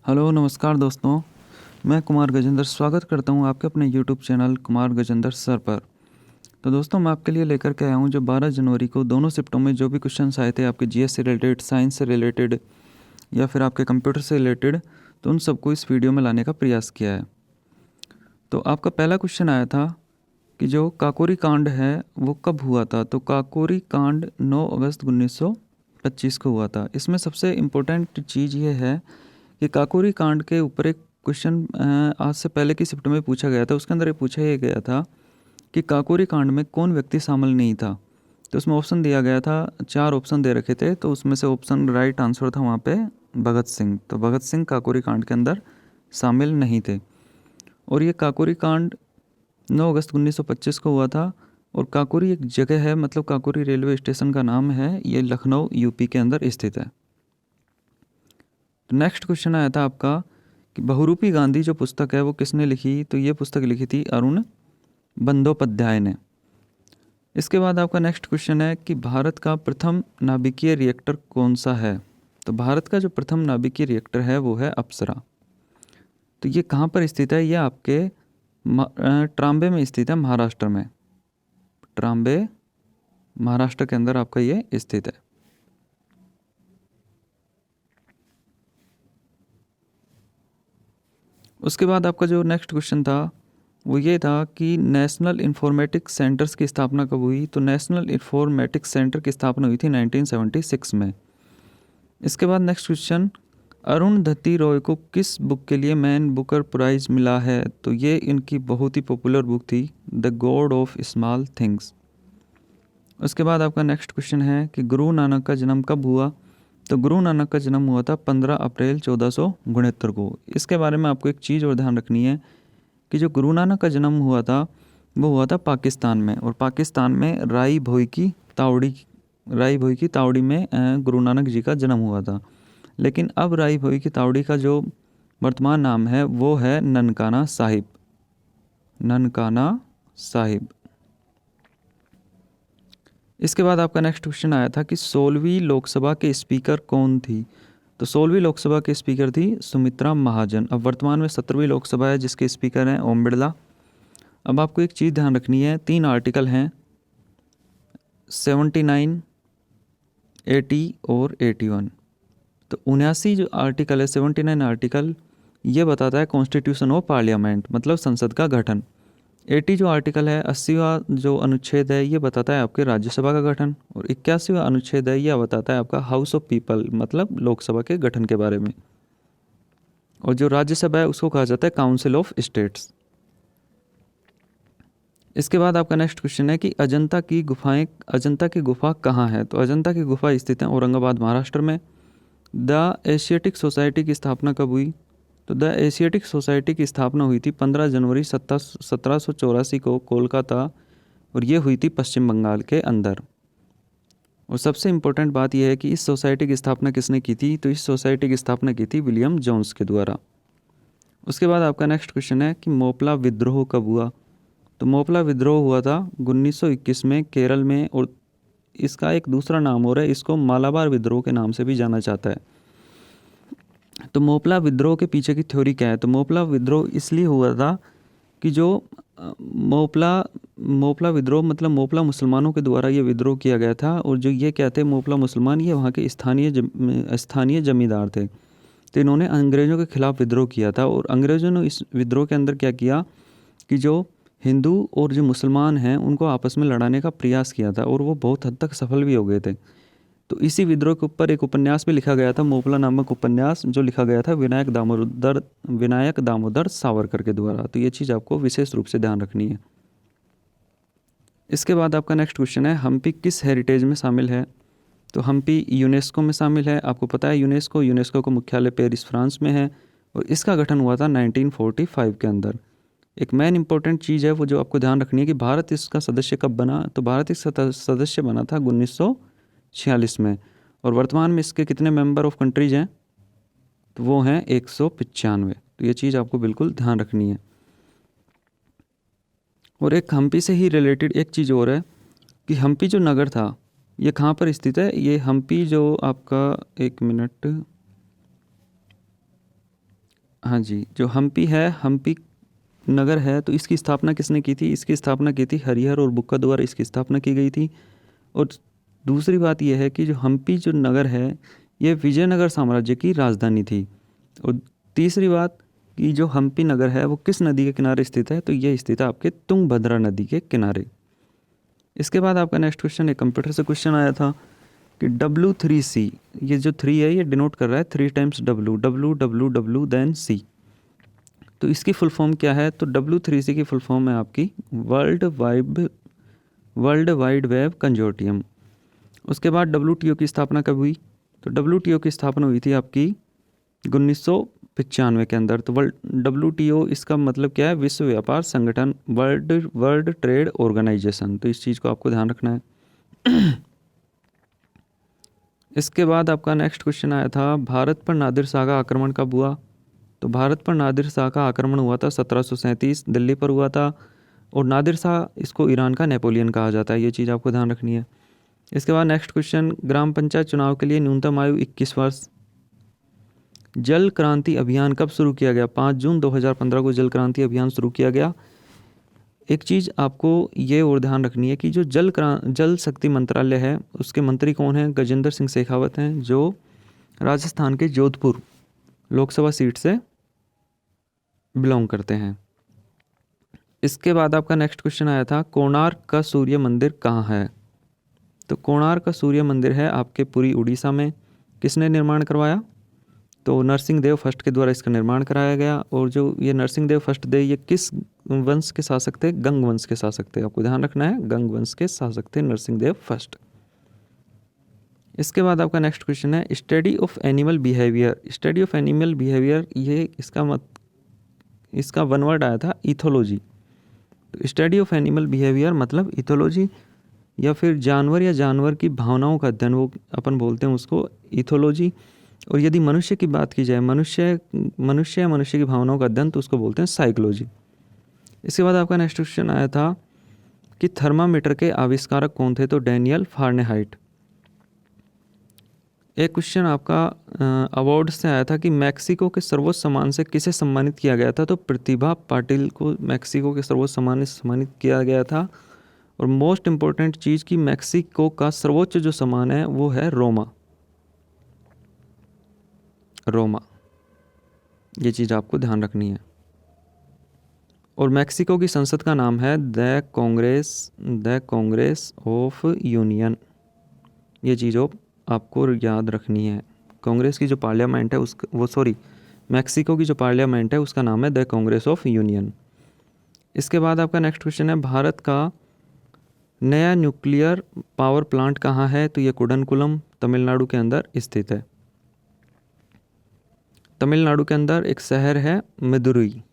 Hello नमस्कार दोस्तों। मैं कुमार गजेंद्र स्वागत करता हूं आपके अपने YouTube channel Kumar Gajendra sir पर। तो दोस्तों मैं आपके लिए लेकर के आया हूं जो 12 जनवरी को दोनों शिफ्टों में जो भी क्वेश्चंस आए थे आपके जीएस से रिलेटेड, साइंस से रिलेटेड या फिर आपके कंप्यूटर से रिलेटेड, तो उन सबको इस वीडियो में लाने का प्रयास किया है। तो आपका पहला क्वेश्चन आया था कि जो काकोरी कांड है वो कब हुआ था। तो काकोरी कांड 9 अगस्त 1925 को हुआ था। इसमें सबसे इम्पोर्टेंट चीज़ ये है कि काकोरी कांड के ऊपर एक क्वेश्चन आज से पहले की शिफ्ट में पूछा गया था। उसके अंदर ये पूछा ये गया था कि काकोरी कांड में कौन व्यक्ति शामिल नहीं था। तो उसमें ऑप्शन दिया गया था, 4 ऑप्शन दे रखे थे। तो उसमें से ऑप्शन राइट आंसर था वहाँ पे भगत सिंह। तो भगत सिंह काकोरी कांड के अंदर शामिल नहीं थे। और ये काकोरी कांड 9 अगस्त 1925 को हुआ था। और काकोरी एक जगह है, मतलब काकोरी रेलवे स्टेशन का नाम है। ये लखनऊ यूपी के अंदर स्थित है। तो नेक्स्ट क्वेश्चन आया था आपका कि बहुरूपी गांधी जो पुस्तक है वो किसने लिखी। तो ये पुस्तक लिखी थी अरुण बंदोपाध्याय ने। इसके बाद आपका नेक्स्ट क्वेश्चन है कि भारत का प्रथम नाभिकीय रिएक्टर कौन सा है। तो भारत का जो प्रथम नाभिकीय रिएक्टर है वो है अप्सरा। तो ये कहाँ पर स्थित है, ये आपके ट्राम्बे में स्थित है, महाराष्ट्र में। ट्राम्बे महाराष्ट्र के अंदर आपका ये स्थित है। उसके बाद आपका जो नेक्स्ट क्वेश्चन था वो ये था कि नेशनल इंफॉर्मेटिक्स सेंटर्स की स्थापना कब हुई। तो नेशनल इंफॉर्मेटिक्स सेंटर की स्थापना हुई थी 1976 में। इसके बाद नेक्स्ट क्वेश्चन, अरुणधति रॉय को किस बुक के लिए मैन बुकर प्राइज़ मिला है। तो ये इनकी बहुत ही पॉपुलर बुक थी, the God of small things. उसके बाद आपका नेक्स्ट क्वेश्चन है कि गुरु नानक का जन्म कब हुआ। तो गुरु नानक का जन्म हुआ था 15 अप्रैल 1469 को। इसके बारे में आपको एक चीज़ और ध्यान रखनी है कि जो गुरु नानक का जन्म हुआ था वो हुआ था पाकिस्तान में। और पाकिस्तान में राई भोई की तावड़ी में गुरु नानक जी का जन्म हुआ था। लेकिन अब राई भोई की तावड़ी का जो वर्तमान नाम है वो है ननकाना साहिब। ननकाना साहिब। इसके बाद आपका नेक्स्ट क्वेश्चन आया था कि 16वीं लोकसभा के स्पीकर कौन थी। तो 16वीं लोकसभा के स्पीकर थी सुमित्रा महाजन। अब वर्तमान में 17वीं लोकसभा है जिसके स्पीकर हैं ओम बिरला। अब आपको एक चीज़ ध्यान रखनी है, 3 आर्टिकल हैं, 79, 80 और 81। तो 79 जो आर्टिकल है, 79 आर्टिकल, ये बताता है कॉन्स्टिट्यूशन ऑफ पार्लियामेंट, मतलब संसद का गठन। 80 जो आर्टिकल है, 80वां जो अनुच्छेद है, ये बताता है आपके राज्यसभा का गठन। और 81वां अनुच्छेद है, यह बताता है आपका हाउस ऑफ पीपल, मतलब लोकसभा के गठन के बारे में। और जो राज्यसभा है उसको कहा जाता है काउंसिल ऑफ स्टेट्स। इसके बाद आपका नेक्स्ट क्वेश्चन है कि अजंता की गुफा कहाँ है। तो अजंता की गुफा स्थित है औरंगाबाद महाराष्ट्र में। द एशियाटिक सोसाइटी की स्थापना कब हुई। तो द एशियाटिक सोसाइटी की स्थापना हुई थी 15 जनवरी 1784 को कोलकाता। और ये हुई थी पश्चिम बंगाल के अंदर। और सबसे इम्पोर्टेंट बात यह है कि इस सोसाइटी की स्थापना किसने की थी। तो इस सोसाइटी की स्थापना की थी विलियम जोन्स के द्वारा। उसके बाद आपका नेक्स्ट क्वेश्चन है कि मोपला विद्रोह कब हुआ। तो मोपला विद्रोह हुआ था 1921 में केरल में। और इसका एक दूसरा नाम और है, इसको मालाबार विद्रोह के नाम से भी जाना जाता है। तो मोपला विद्रोह के पीछे की थ्योरी क्या है। तो मोपला विद्रोह इसलिए हुआ था कि जो मोपला विद्रोह मतलब मोपला मुसलमानों के द्वारा ये विद्रोह किया गया था। और जो ये क्या थे, मोपला मुसलमान, ये वहाँ के स्थानीय जमींदार थे। तो इन्होंने अंग्रेज़ों के खिलाफ विद्रोह किया था। और अंग्रेज़ों ने इस विद्रोह के अंदर क्या किया कि जो हिंदू और जो मुसलमान हैं उनको आपस में लड़ाने का प्रयास किया था। और वो बहुत हद तक सफल भी हो गए थे। तो इसी विद्रोह के ऊपर एक उपन्यास भी लिखा गया था, मोपला नामक उपन्यास, जो लिखा गया था विनायक दामोदर सावरकर के द्वारा। तो ये चीज़ आपको विशेष रूप से ध्यान रखनी है। इसके बाद आपका नेक्स्ट क्वेश्चन है, हम्पी किस हेरिटेज में शामिल है। तो हम्पी यूनेस्को में शामिल है। आपको पता है यूनेस्को का मुख्यालय पेरिस फ्रांस में है। और इसका गठन हुआ था 1945 के अंदर। एक मेन इंपॉर्टेंट चीज़ है वो जो आपको ध्यान रखनी है कि भारत इसका सदस्य कब बना। तो भारत इसका सदस्य बना था 1946 में। और वर्तमान में इसके कितने मेंबर ऑफ कंट्रीज हैं। तो वो हैं 195। तो ये चीज़ आपको बिल्कुल ध्यान रखनी है। और एक हम्पी से ही रिलेटेड एक चीज़ और है कि हम्पी जो नगर था ये कहाँ पर स्थित है। ये हम्पी जो आपका, एक मिनट, हाँ जी, जो हम्पी है, हम्पी नगर है, तो इसकी स्थापना किसने की थी? इसकी स्थापना की थी हरिहर और बुक्का द्वारा इसकी स्थापना की गई थी। और दूसरी बात यह है कि जो हम्पी जो नगर है, ये विजयनगर साम्राज्य की राजधानी थी। और तीसरी बात कि जो हम्पी नगर है वो किस नदी के किनारे स्थित है? तो ये स्थित है आपके तुंगभद्रा नदी के किनारे। इसके बाद आपका नेक्स्ट क्वेश्चन, एक कंप्यूटर से क्वेश्चन आया था कि W3C, ये जो 3 है ये डिनोट कर रहा है 3 times W, W W W then C। तो इसकी फुल फॉर्म क्या है? तो W3C की फुल फॉर्म है आपकी वर्ल्ड वाइड वेब कंजोर्टियम। उसके बाद WTO की स्थापना कब हुई? तो WTO की स्थापना हुई थी आपकी 1995 के अंदर। तो WTO इसका मतलब क्या है? विश्व व्यापार संगठन, वर्ल्ड ट्रेड ऑर्गेनाइजेशन। तो इस चीज़ को आपको ध्यान रखना है। इसके बाद आपका नेक्स्ट क्वेश्चन आया था, भारत पर नादिर शाह का आक्रमण कब हुआ? तो भारत पर नादिर शाह का आक्रमण हुआ था 1737, दिल्ली पर हुआ था। और नादिर शाह, इसको ईरान का नेपोलियन कहा जाता है, ये चीज़ आपको ध्यान रखनी है। इसके बाद नेक्स्ट क्वेश्चन, ग्राम पंचायत चुनाव के लिए न्यूनतम आयु 21 वर्ष। जल क्रांति अभियान कब शुरू किया गया? 5 जून 2015 को जल क्रांति अभियान शुरू किया गया। एक चीज़ आपको ये और ध्यान रखनी है कि जो जल शक्ति मंत्रालय है उसके मंत्री कौन हैं? गजेंद्र सिंह शेखावत हैं, जो राजस्थान के जोधपुर लोकसभा सीट से बिलोंग करते हैं। इसके बाद आपका नेक्स्ट क्वेश्चन आया था, कोणार्क का सूर्य मंदिर कहाँ है? तो कोणार्क का सूर्य मंदिर है आपके पुरी उड़ीसा में। किसने निर्माण करवाया? तो नरसिंह देव फर्स्ट के द्वारा इसका निर्माण कराया गया। और जो ये नरसिंह देव फर्स्ट थे, ये किस वंश के शासक थे? गंग वंश के शासक थे। आपको ध्यान रखना है, गंग वंश के शासक थे नरसिंह देव फर्स्ट। इसके बाद आपका नेक्स्ट क्वेश्चन है, study of animal behaviour. Study of animal behaviour, ये इसका वन वर्ड आया था इथोलॉजी। तो स्टडी ऑफ एनिमल बिहेवियर मतलब इथोलॉजी, या फिर जानवर की भावनाओं का अध्ययन, वो अपन बोलते हैं उसको इथोलॉजी। और यदि मनुष्य की बात की जाए, मनुष्य की भावनाओं का अध्ययन, तो उसको बोलते हैं साइकोलॉजी। इसके बाद आपका नेक्स्ट क्वेश्चन आया था कि थर्मामीटर के आविष्कारक कौन थे? तो डैनियल फारेनहाइट। एक क्वेश्चन आपका अवार्ड से आया था कि मैक्सिको के सर्वोच्च सम्मान से किसे सम्मानित किया गया था? तो प्रतिभा पाटिल को मैक्सिको के सर्वोच्च सम्मान से सम्मानित किया गया था। और मोस्ट इम्पोर्टेंट चीज़ कि मैक्सिको का सर्वोच्च जो सम्मान है वो है रोमा। ये चीज़ आपको ध्यान रखनी है। और मैक्सिको की संसद का नाम है द कांग्रेस ऑफ यूनियन। ये चीज़ आपको याद रखनी है। कांग्रेस की जो पार्लियामेंट है मैक्सिको की जो पार्लियामेंट है उसका नाम है द कांग्रेस ऑफ यूनियन। इसके बाद आपका नेक्स्ट क्वेश्चन है, भारत का नया न्यूक्लियर पावर प्लांट कहाँ है? तो ये कुडनकुलम तमिलनाडु के अंदर स्थित है। तमिलनाडु के अंदर एक शहर है मदुरई।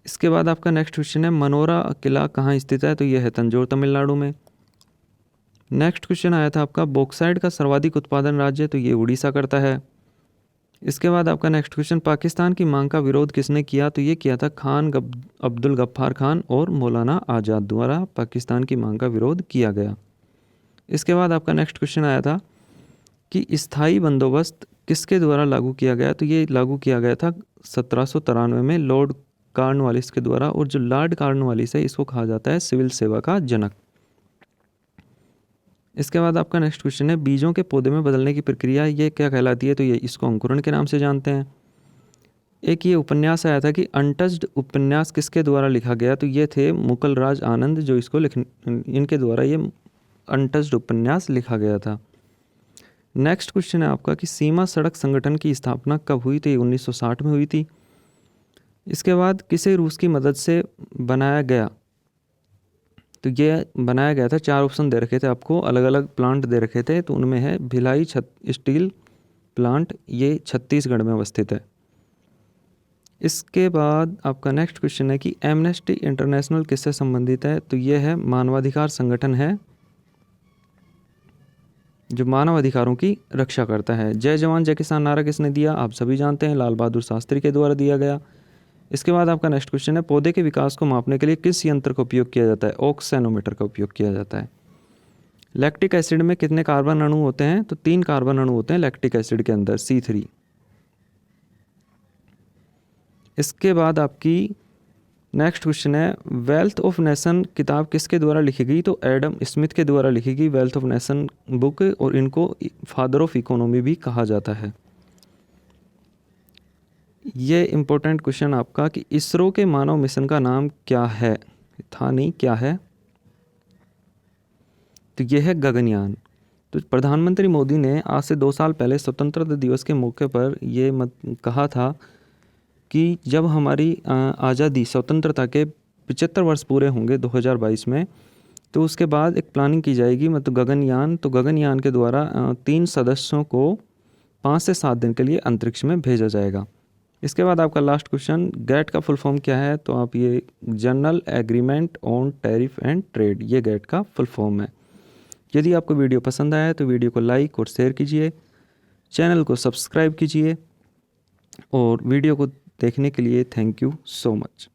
इसके बाद आपका नेक्स्ट क्वेश्चन है, मनोरा किला कहाँ स्थित है? तो यह है तंजौर तमिलनाडु में। नेक्स्ट क्वेश्चन आया था आपका, बॉक्साइट का सर्वाधिक उत्पादन राज्य? तो ये उड़ीसा करता है। इसके बाद आपका नेक्स्ट क्वेश्चन, पाकिस्तान की मांग का विरोध किसने किया? तो ये किया था खान अब्दुल गफ्फार खान और मौलाना आज़ाद द्वारा पाकिस्तान की मांग का विरोध किया गया। इसके बाद आपका नेक्स्ट क्वेश्चन आया था कि स्थायी बंदोबस्त किसके द्वारा लागू किया गया? तो ये लागू किया गया था 1793 में लॉर्ड कॉर्नवालिस के द्वारा। और जो लॉर्ड कॉर्नवालिस है इसको कहा जाता है सिविल सेवा का जनक। इसके बाद आपका नेक्स्ट क्वेश्चन है, बीजों के पौधे में बदलने की प्रक्रिया ये क्या कहलाती है? तो ये इसको अंकुरण के नाम से जानते हैं। एक ये उपन्यास आया था कि अनटच्ड उपन्यास किसके द्वारा लिखा गया? तो ये थे मुकुल राज आनंद, जो इनके द्वारा ये अनटच्ड उपन्यास लिखा गया था। नेक्स्ट क्वेश्चन है आपका कि सीमा सड़क संगठन की स्थापना कब हुई? तो ये 1960 में हुई थी। इसके बाद किसे रूस की मदद से बनाया गया? तो ये बनाया गया था, 4 ऑप्शन दे रखे थे आपको, अलग अलग प्लांट दे रखे थे। तो उनमें है भिलाई स्टील प्लांट, ये छत्तीसगढ़ में अवस्थित है। इसके बाद आपका नेक्स्ट क्वेश्चन है कि एमनेस्टी इंटरनेशनल किससे संबंधित है? तो ये है मानवाधिकार संगठन है जो मानव अधिकारों की रक्षा करता है। जय जवान जय किसान नारा किसने दिया? आप सभी जानते हैं, लाल बहादुर शास्त्री के द्वारा दिया गया। इसके बाद आपका नेक्स्ट क्वेश्चन है, पौधे के विकास को मापने के लिए किस यंत्र का उपयोग किया जाता है? ऑक्सैनोमीटर का उपयोग किया जाता है। लैक्टिक एसिड में कितने कार्बन अणु होते हैं? तो 3 कार्बन अणु होते हैं लैक्टिक एसिड के अंदर, C3। इसके बाद आपकी नेक्स्ट क्वेश्चन है, वेल्थ ऑफ नेशन किताब किसके द्वारा लिखी गई? तो एडम स्मिथ के द्वारा लिखी गई वेल्थ ऑफ नेशन बुक, और इनको फादर ऑफ इकोनॉमी भी कहा जाता है। ये इम्पोर्टेंट क्वेश्चन आपका कि इसरो के मानव मिशन का नाम क्या है? था नहीं, क्या है? तो ये है गगनयान। तो प्रधानमंत्री मोदी ने आज से 2 साल पहले स्वतंत्रता दिवस के मौके पर ये कहा था कि जब हमारी आज़ादी स्वतंत्रता के 75 वर्ष पूरे होंगे 2022 में, तो उसके बाद एक प्लानिंग की जाएगी, मतलब गगनयान। तो गगनयान के द्वारा 3 सदस्यों को 5 से 7 दिन के लिए अंतरिक्ष में भेजा जाएगा। इसके बाद आपका लास्ट क्वेश्चन, गेट का फुल फॉर्म क्या है? तो आप ये general agreement on tariff and trade, ये गेट का फुल फॉर्म है। यदि आपको वीडियो पसंद आया तो वीडियो को लाइक और शेयर कीजिए, चैनल को सब्सक्राइब कीजिए, और वीडियो को देखने के लिए थैंक यू सो मच।